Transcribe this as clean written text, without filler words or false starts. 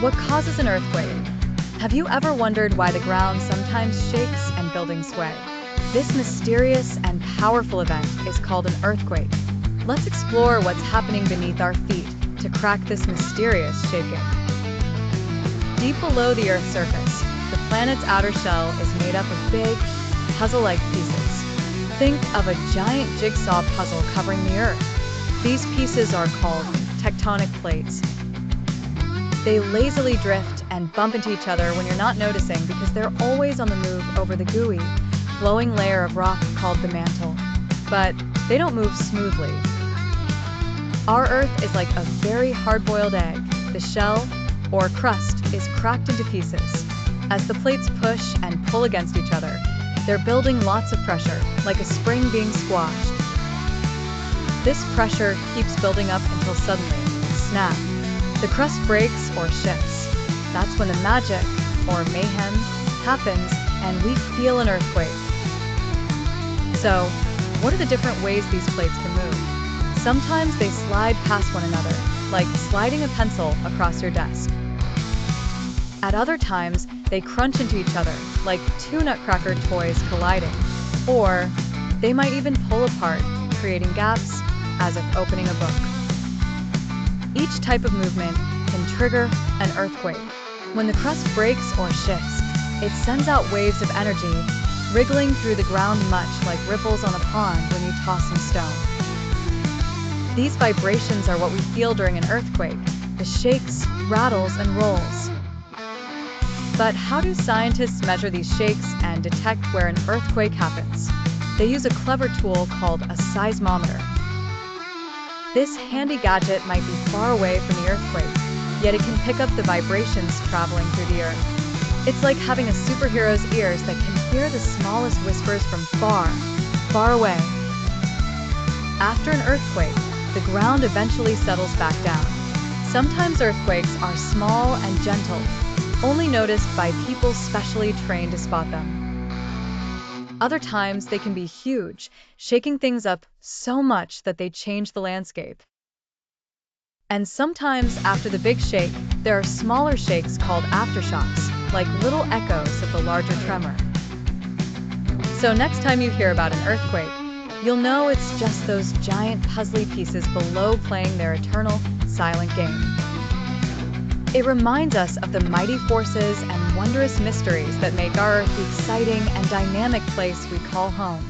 What causes an earthquake? Have you ever wondered why the ground sometimes shakes and buildings sway? This mysterious and powerful event is called an earthquake. Let's explore what's happening beneath our feet to crack this mysterious shaking. Deep below the Earth's surface, the planet's outer shell is made up of big, puzzle-like pieces. Think of a giant jigsaw puzzle covering the Earth. These pieces are called tectonic plates. They lazily drift and bump into each other when you're not noticing because they're always on the move over the gooey, flowing layer of rock called the mantle. But they don't move smoothly. Our Earth is like a very hard-boiled egg. The shell, or crust, is cracked into pieces. As the plates push and pull against each other, they're building lots of pressure, like a spring being squashed. This pressure keeps building up until suddenly, snap, the crust breaks or shifts. That's when the magic, or mayhem, happens and we feel an earthquake. So, what are the different ways these plates can move? Sometimes they slide past one another, like sliding a pencil across your desk. At other times, they crunch into each other, like two nutcracker toys colliding. Or, they might even pull apart, creating gaps, as if opening a book. Each type of movement can trigger an earthquake. When the crust breaks or shifts, it sends out waves of energy, wriggling through the ground much like ripples on a pond when you toss some stone. These vibrations are what we feel during an earthquake, the shakes, rattles, and rolls. But how do scientists measure these shakes and detect where an earthquake happens? They use a clever tool called a seismometer. This handy gadget might be far away from the earthquake, yet it can pick up the vibrations traveling through the Earth. It's like having a superhero's ears that can hear the smallest whispers from far, far away. After an earthquake, the ground eventually settles back down. Sometimes earthquakes are small and gentle, only noticed by people specially trained to spot them. Other times they can be huge, shaking things up so much that they change the landscape. And sometimes after the big shake, there are smaller shakes called aftershocks, like little echoes of the larger tremor. So next time you hear about an earthquake, you'll know it's just those giant puzzly pieces below playing their eternal, silent game. It reminds us of the mighty forces and wondrous mysteries that make our Earth the exciting and dynamic place we call home.